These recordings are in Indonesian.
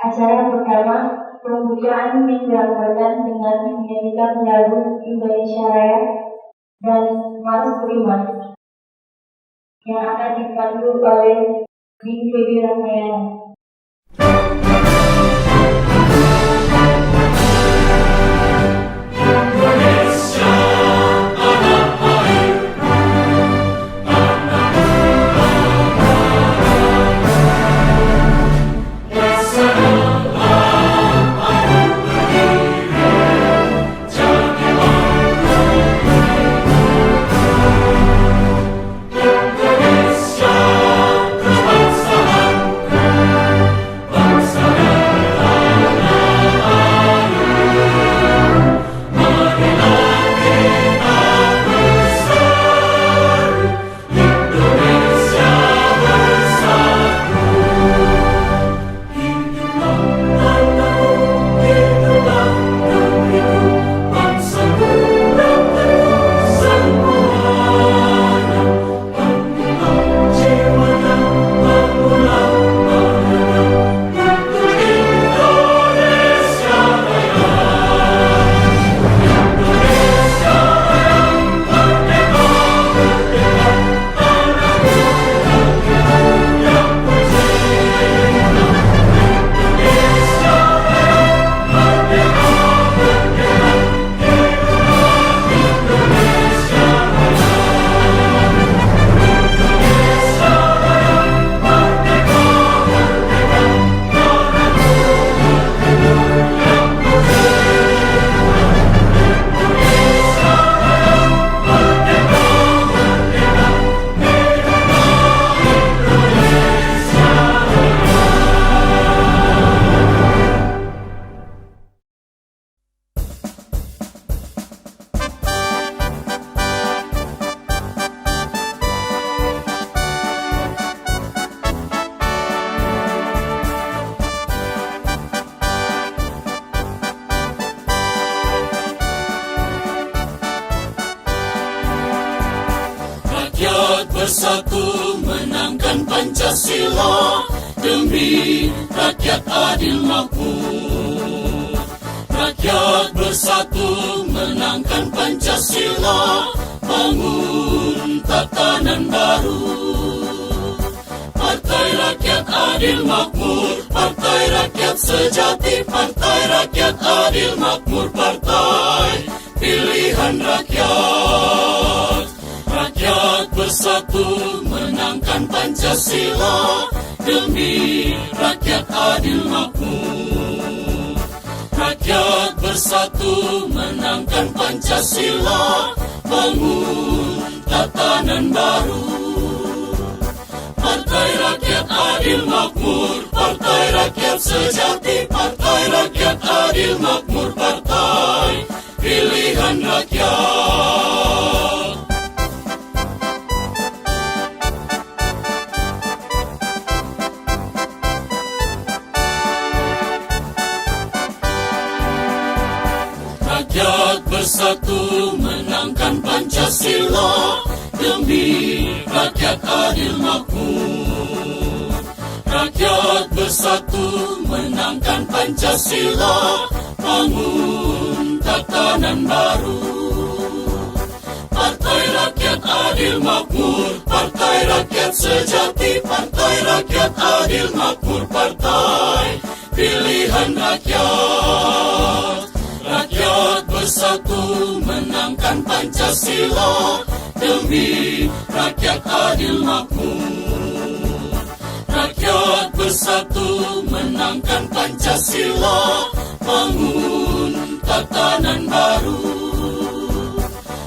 Acara pertama, pembukaan digelarkan dengan menyanyikan lagu Indonesia Raya dan Mas Budiman yang akan dipandu oleh Bing Feby Ramayana. Bersatu menangkan Pancasila demi rakyat adil makmur. Rakyat bersatu menangkan Pancasila, bangun tatanan baru. Partai Rakyat Adil Makmur, Partai Rakyat Sejati, Partai Rakyat Adil Makmur, Partai Pilihan Rakyat. Rakyat bersatu menangkan Pancasila demi rakyat adil makmur. Rakyat bersatu menangkan Pancasila, bangun tatanan baru. Partai Rakyat Adil Makmur, Partai Rakyat Sejati, Partai Rakyat Adil Makmur, Partai Pilihan Rakyat. Rakyat bersatu menangkan Pancasila demi rakyat adil makmur. Rakyat bersatu menangkan Pancasila, bangun tatanan baru. Partai Rakyat Adil Makmur, Partai Rakyat Sejati, Partai Rakyat Adil Makmur, Partai Pilihan Rakyat. Rakyat bersatu menangkan Pancasila demi rakyat adil makmur. Rakyat bersatu menangkan Pancasila, bangun tatanan baru.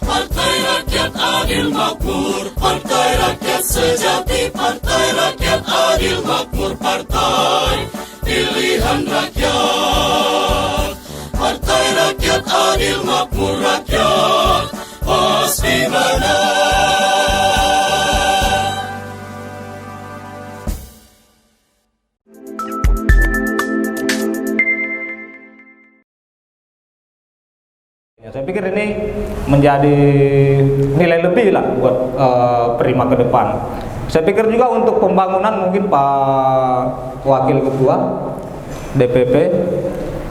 Partai Rakyat Adil Makmur, Partai Rakyat Sejati, Partai Rakyat Adil Makmur, Partai Pilihan Rakyat. Partai Rakyat Adil Makmur, rakyat pasti menang. Ya, saya pikir ini menjadi nilai lebih lah buat Prima ke depan. Saya pikir juga untuk pembangunan mungkin Pak Wakil Ketua DPP.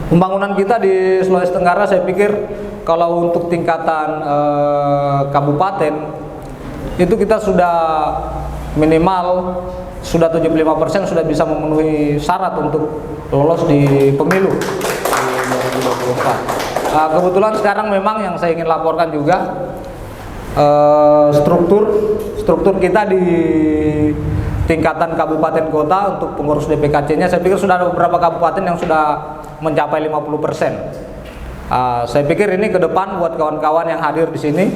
Pembangunan kita di Sulawesi Tenggara saya pikir kalau untuk tingkatan kabupaten itu kita sudah minimal sudah 75% sudah bisa memenuhi syarat untuk lolos di pemilu di 2024. Kebetulan sekarang memang yang saya ingin laporkan juga struktur kita di tingkatan kabupaten kota untuk pengurus DPKC-nya saya pikir sudah ada beberapa kabupaten yang sudah mencapai 50%. Saya pikir ini ke depan buat kawan-kawan yang hadir di sini.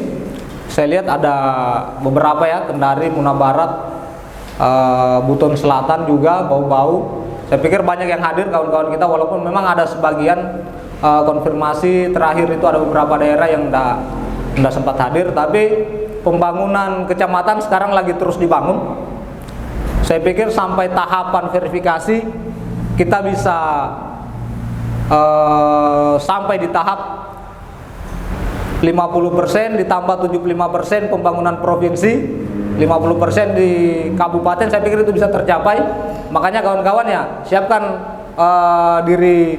Saya lihat ada beberapa ya, Kendari, Muna Barat, Buton Selatan juga, Bau-Bau. Saya pikir banyak yang hadir kawan-kawan kita walaupun memang ada sebagian konfirmasi terakhir itu ada beberapa daerah yang tidak sempat hadir, tapi pembangunan kecamatan sekarang lagi terus dibangun. Saya pikir sampai tahapan verifikasi kita bisa sampai di tahap 50% ditambah 75% pembangunan provinsi, 50% di kabupaten, saya pikir itu bisa tercapai. Makanya kawan-kawan ya, siapkan diri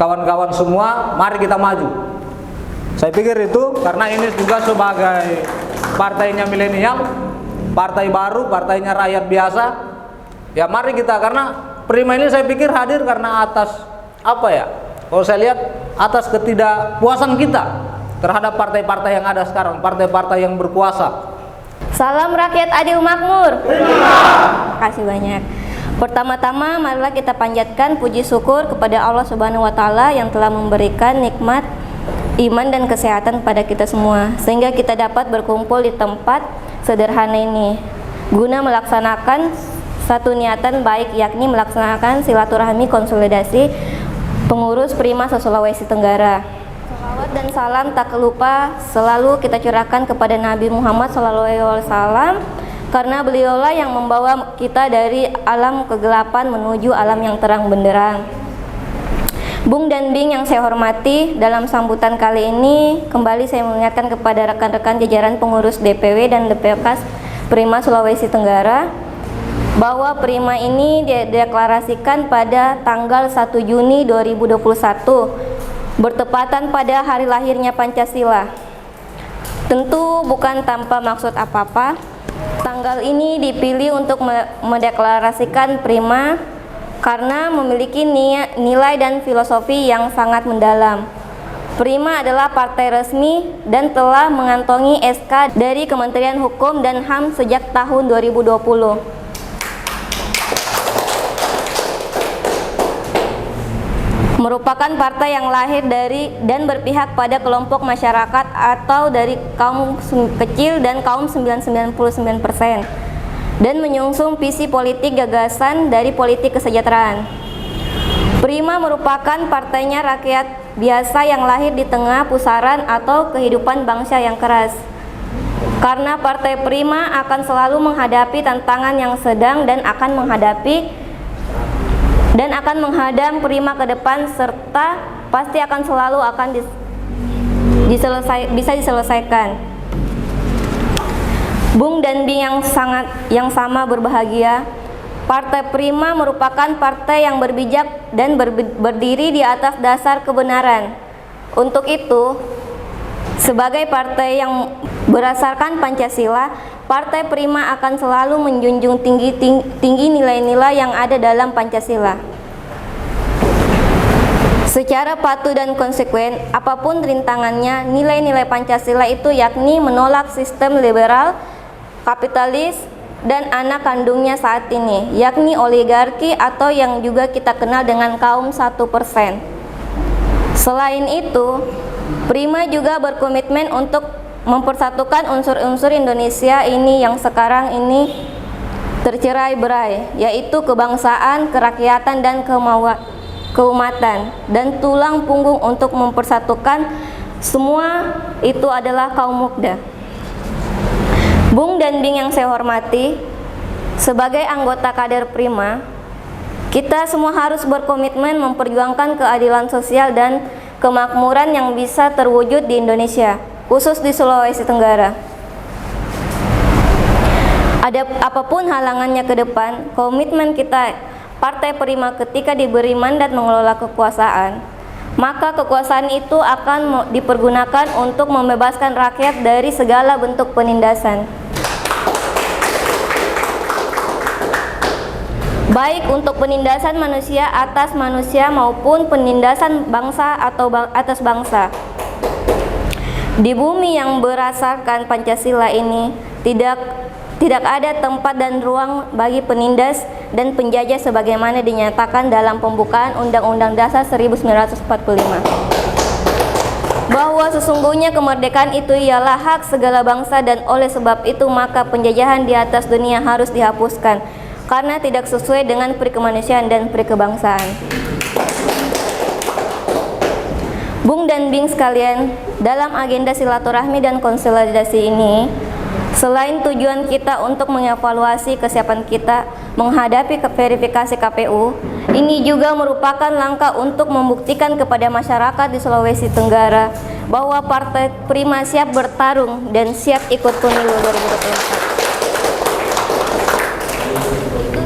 kawan-kawan semua, mari kita maju. Saya pikir itu karena ini juga sebagai partainya milenial, partai baru, partainya rakyat biasa. Ya mari kita, karena Prima ini saya pikir hadir karena atas apa ya? Kalau saya lihat atas ketidakpuasan kita terhadap partai-partai yang ada sekarang, partai-partai yang berkuasa. Salam rakyat adil makmur. Terima kasih banyak. Pertama-tama marilah kita panjatkan puji syukur kepada Allah Subhanahu wa taala yang telah memberikan nikmat iman dan kesehatan pada kita semua sehingga kita dapat berkumpul di tempat sederhana ini guna melaksanakan satu niatan baik, yakni melaksanakan silaturahmi konsolidasi pengurus Prima se-Sulawesi Tenggara. Salawat dan salam tak lupa selalu kita curahkan kepada Nabi Muhammad SAW karena beliaulah yang membawa kita dari alam kegelapan menuju alam yang terang benderang. Bung dan Bing yang saya hormati, dalam sambutan kali ini kembali saya mengingatkan kepada rekan-rekan jajaran pengurus DPW dan DPKS Prima Sulawesi Tenggara bahwa Prima ini dideklarasikan pada tanggal 1 Juni 2021 bertepatan pada hari lahirnya Pancasila. Tentu bukan tanpa maksud apa-apa, tanggal ini dipilih untuk mendeklarasikan Prima karena memiliki nilai dan filosofi yang sangat mendalam. Prima adalah partai resmi dan telah mengantongi SK dari Kementerian Hukum dan HAM sejak tahun 2020. Merupakan partai yang lahir dari dan berpihak pada kelompok masyarakat atau dari kaum kecil dan kaum 99% dan menyungsung visi politik gagasan dari politik kesejahteraan. Prima merupakan partainya rakyat biasa yang lahir di tengah pusaran atau kehidupan bangsa yang keras. Karena Partai Prima akan selalu menghadapi tantangan yang sedang dan akan menghadang Prima ke depan serta pasti akan selalu bisa diselesaikan. Bung dan Bing yang sama berbahagia, Partai Prima merupakan partai yang berbijak dan berdiri di atas dasar kebenaran. Untuk itu, sebagai partai yang berdasarkan Pancasila, Partai Prima akan selalu menjunjung tinggi nilai-nilai yang ada dalam Pancasila. Secara patuh dan konsekuen, apapun rintangannya, nilai-nilai Pancasila itu yakni menolak sistem liberal, kapitalis, dan anak kandungnya saat ini, yakni oligarki atau yang juga kita kenal dengan kaum 1%. Selain itu, Prima juga berkomitmen untuk mempersatukan unsur-unsur Indonesia ini yang sekarang ini tercerai-berai, yaitu kebangsaan, kerakyatan, dan keumatan, dan tulang punggung untuk mempersatukan semua itu adalah kaum muda. Bung dan Bing yang saya hormati, sebagai anggota kader Prima, kita semua harus berkomitmen memperjuangkan keadilan sosial dan kemakmuran yang bisa terwujud di Indonesia, khusus di Sulawesi Tenggara. Apapun halangannya ke depan, komitmen kita Partai Prima ketika diberi mandat mengelola kekuasaan, maka kekuasaan itu akan dipergunakan untuk membebaskan rakyat dari segala bentuk penindasan, baik untuk penindasan manusia atas manusia maupun penindasan bangsa atau atas bangsa. Di bumi yang berdasarkan Pancasila ini tidak ada tempat dan ruang bagi penindas dan penjajah sebagaimana dinyatakan dalam pembukaan Undang-Undang Dasar 1945. Bahwa sesungguhnya kemerdekaan itu ialah hak segala bangsa dan oleh sebab itu maka penjajahan di atas dunia harus dihapuskan karena tidak sesuai dengan peri kemanusiaan dan peri kebangsaan. Bung dan Bing sekalian, dalam agenda silaturahmi dan konsolidasi ini, selain tujuan kita untuk mengevaluasi kesiapan kita menghadapi verifikasi KPU, ini juga merupakan langkah untuk membuktikan kepada masyarakat di Sulawesi Tenggara bahwa Partai Prima siap bertarung dan siap ikut pemilu 2024.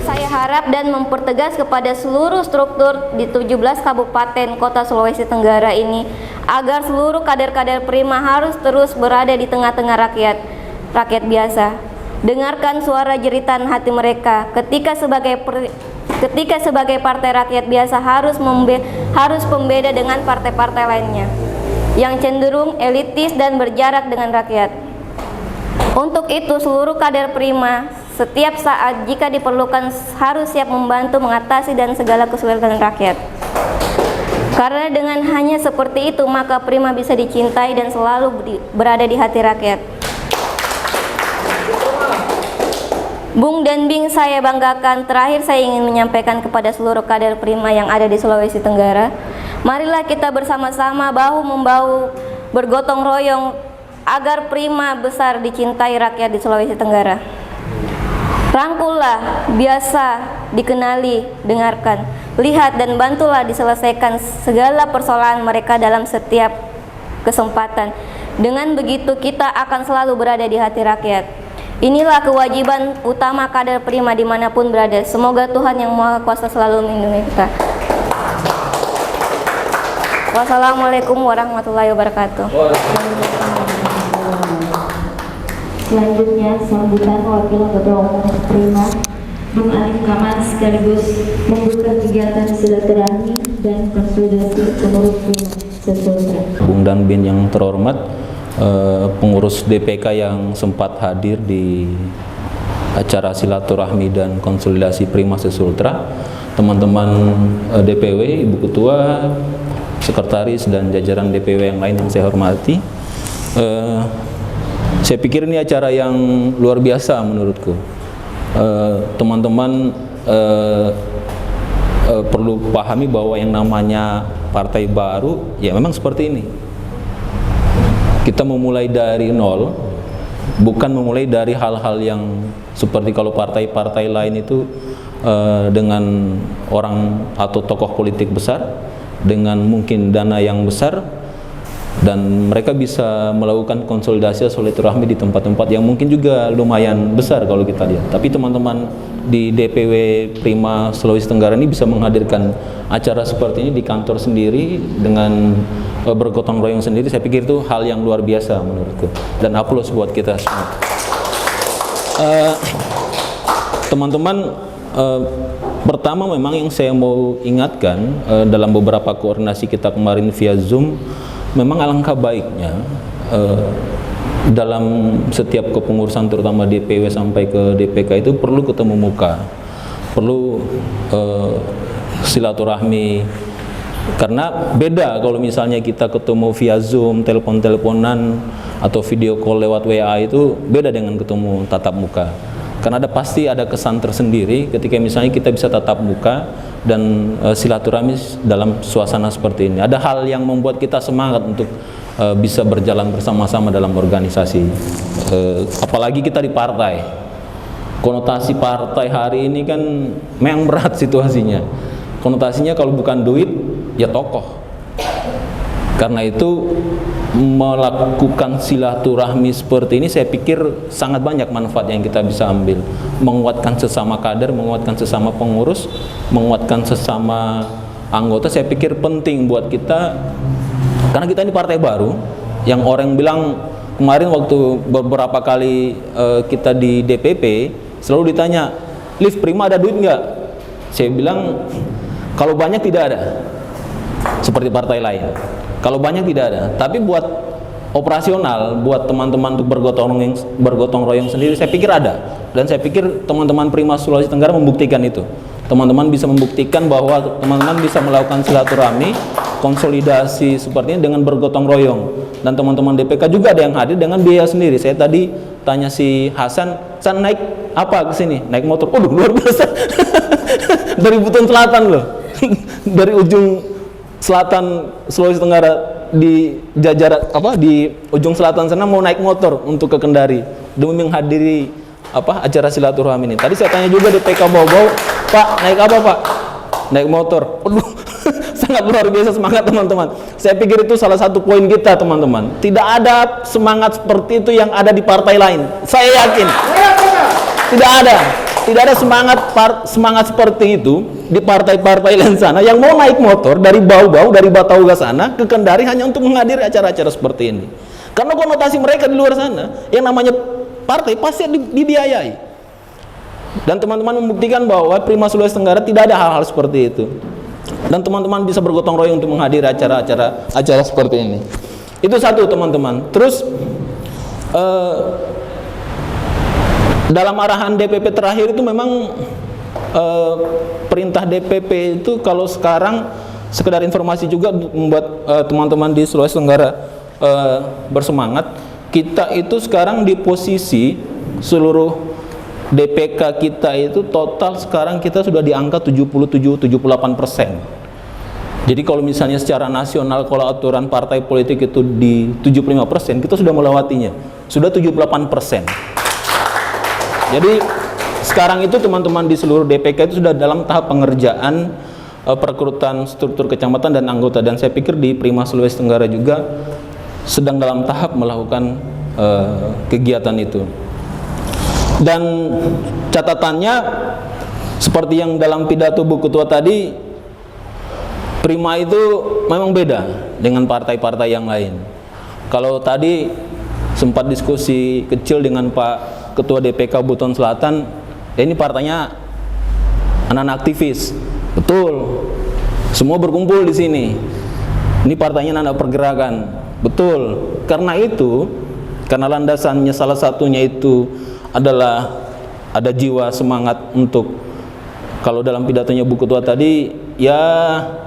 Saya harap dan mempertegas kepada seluruh struktur di 17 kabupaten kota Sulawesi Tenggara ini agar seluruh kader-kader Prima harus terus berada di tengah-tengah rakyat biasa. Dengarkan suara jeritan hati mereka ketika sebagai partai rakyat biasa harus pembeda dengan partai-partai lainnya yang cenderung elitis dan berjarak dengan rakyat. Untuk itu seluruh kader Prima setiap saat jika diperlukan harus siap membantu mengatasi dan segala kesulitan rakyat. Karena dengan hanya seperti itu maka Prima bisa dicintai dan selalu berada di hati rakyat. Bung dan Bing saya banggakan. Terakhir saya ingin menyampaikan kepada seluruh kader Prima yang ada di Sulawesi Tenggara, marilah kita bersama-sama bahu-membahu bergotong royong agar Prima besar dicintai rakyat di Sulawesi Tenggara. Rangkullah, biasa, dikenali, dengarkan, lihat dan bantulah diselesaikan segala persoalan mereka dalam setiap kesempatan. Dengan begitu kita akan selalu berada di hati rakyat. Inilah kewajiban utama kader Prima dimanapun berada. Semoga Tuhan Yang Maha Kuasa selalu melindungi kita. Wassalamualaikum warahmatullahi wabarakatuh. Selanjutnya sambutan Wakil Ketua Umum Prima Bung Alif Kamal sekaligus membuka kegiatan silaturahmi dan konsolidasi pengurus Prima se-Sultra. Bung dan Bin yang terhormat, pengurus DPK yang sempat hadir di acara silaturahmi dan konsolidasi Prima se-Sultra, teman-teman DPW, Ibu Ketua, Sekretaris dan jajaran DPW yang lain yang saya hormati. Saya pikir ini acara yang luar biasa menurutku. Teman-teman perlu pahami bahwa yang namanya partai baru ya memang seperti ini. Kita memulai dari nol, bukan memulai dari hal-hal yang seperti kalau partai-partai lain itu dengan orang atau tokoh politik besar, dengan mungkin dana yang besar, dan mereka bisa melakukan konsolidasi silaturahmi di tempat-tempat yang mungkin juga lumayan besar kalau kita lihat. Tapi teman-teman di DPW Prima Sulawesi Tenggara ini bisa menghadirkan acara seperti ini di kantor sendiri dengan bergotong royong sendiri. Saya pikir itu hal yang luar biasa menurutku, dan aplaus buat kita semua. Teman-teman, pertama memang yang saya mau ingatkan, dalam beberapa koordinasi kita kemarin via Zoom, memang alangkah baiknya dalam setiap kepengurusan terutama DPW sampai ke DPK itu perlu ketemu muka, perlu silaturahmi, karena beda kalau misalnya kita ketemu via Zoom, telepon-teleponan atau video call lewat WA, itu beda dengan ketemu tatap muka. Karena pasti ada kesan tersendiri ketika misalnya kita bisa tatap muka dan silaturahmi dalam suasana seperti ini. Ada hal yang membuat kita semangat untuk bisa berjalan bersama-sama dalam organisasi. Apalagi kita di partai. Konotasi partai hari ini kan memang berat situasinya. Konotasinya kalau bukan duit, ya tokoh. Karena itu melakukan silaturahmi seperti ini, saya pikir sangat banyak manfaat yang kita bisa ambil. Menguatkan sesama kader, menguatkan sesama pengurus, menguatkan sesama anggota, saya pikir penting buat kita. Karena kita ini partai baru, yang orang bilang kemarin waktu beberapa kali kita di DPP, selalu ditanya, Liv, Prima ada duit nggak? Saya bilang, kalau banyak tidak ada, seperti partai lain. Kalau banyak tidak ada, tapi buat operasional, buat teman-teman untuk bergotong royong sendiri, saya pikir ada. Dan saya pikir teman-teman Prima Sulawesi Tenggara membuktikan itu. Teman-teman bisa membuktikan bahwa teman-teman bisa melakukan silaturahmi, konsolidasi seperti ini dengan bergotong royong. Dan teman-teman DPK juga ada yang hadir dengan biaya sendiri. Saya tadi tanya si Hasan, San naik apa ke sini? Naik motor. Waduh, luar biasa. Dari Buton Selatan loh. Dari ujung selatan Sulawesi Tenggara di jajaran di ujung selatan sana mau naik motor untuk ke Kendari demi menghadiri acara silaturahmi ini. Tadi saya tanya juga di PK Bau-Bau, Pak, naik apa Pak? Naik motor. Waduh, sangat luar biasa semangat teman-teman. Saya pikir itu salah satu poin kita teman-teman. Tidak ada semangat seperti itu yang ada di partai lain. Saya yakin. Tidak ada semangat seperti itu di partai-partai lain sana yang mau naik motor dari Bau-Bau, dari Batauga sana ke Kendari hanya untuk menghadiri acara-acara seperti ini. Karena konotasi mereka di luar sana, yang namanya partai pasti dibiayai. Dan teman-teman membuktikan bahwa Prima Sulawesi Tenggara tidak ada hal-hal seperti itu. Dan teman-teman bisa bergotong royong untuk menghadiri acara seperti ini. Itu satu teman-teman. Terus dalam arahan DPP terakhir itu memang perintah DPP itu kalau sekarang sekedar informasi juga membuat teman-teman di Sulawesi Tenggara bersemangat. Kita itu sekarang di posisi seluruh DPK kita itu total sekarang kita sudah di angka 77-78%. Jadi kalau misalnya secara nasional kalau aturan partai politik itu di 75%, kita sudah melewatinya. Sudah 78%. Jadi sekarang itu teman-teman di seluruh DPK itu sudah dalam tahap pengerjaan perekrutan struktur kecamatan dan anggota, dan saya pikir di Prima Sulawesi Tenggara juga sedang dalam tahap melakukan kegiatan itu. Dan catatannya seperti yang dalam pidato Bu Ketua tadi, Prima itu memang beda dengan partai-partai yang lain. Kalau tadi sempat diskusi kecil dengan Pak Ketua DPK Buton Selatan, ini partainya anak-anak aktivis. Betul. Semua berkumpul di sini. Ini partainya anak pergerakan. Betul. Karena itu, karena landasannya salah satunya itu adalah ada jiwa semangat untuk, kalau dalam pidatonya Bu Ketua tadi, ya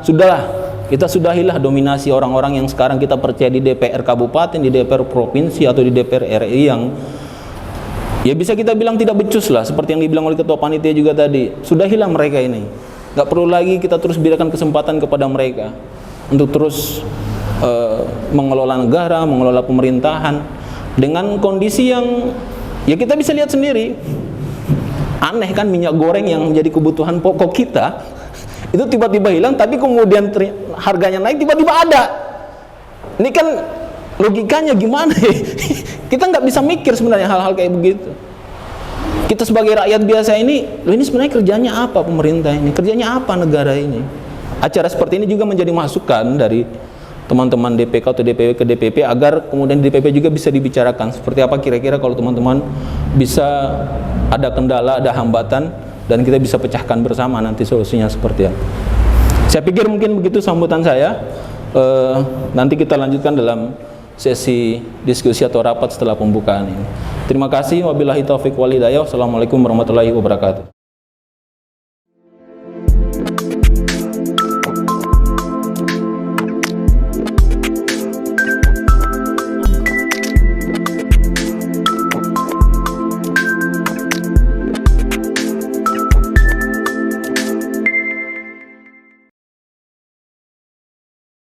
sudahlah, kita sudahilah dominasi orang-orang yang sekarang kita percaya di DPR Kabupaten, di DPR Provinsi atau di DPR RI yang ya bisa kita bilang tidak becus lah, seperti yang dibilang oleh Ketua Panitia juga tadi. Sudahilah mereka ini. Gak perlu lagi kita terus berikan kesempatan kepada mereka untuk terus mengelola negara, mengelola pemerintahan dengan kondisi yang ya kita bisa lihat sendiri. Aneh kan, minyak goreng yang menjadi kebutuhan pokok kita itu tiba-tiba hilang, tapi kemudian harganya naik tiba-tiba ada. Ini kan logikanya gimana ya? Kita nggak bisa mikir sebenarnya hal-hal kayak begitu. Kita sebagai rakyat biasa ini, loh ini sebenarnya kerjanya apa pemerintah ini? Kerjanya apa negara ini? Acara seperti ini juga menjadi masukan dari teman-teman DPK atau DPW ke DPP agar kemudian di DPP juga bisa dibicarakan seperti apa kira-kira kalau teman-teman bisa ada kendala, ada hambatan, dan kita bisa pecahkan bersama nanti solusinya seperti apa. Saya pikir mungkin begitu sambutan saya. Nanti kita lanjutkan dalam sesi diskusi atau rapat setelah pembukaan ini. Terima kasih. Wabillahi taufiq wal hidayah. Wassalamualaikum warahmatullahi wabarakatuh.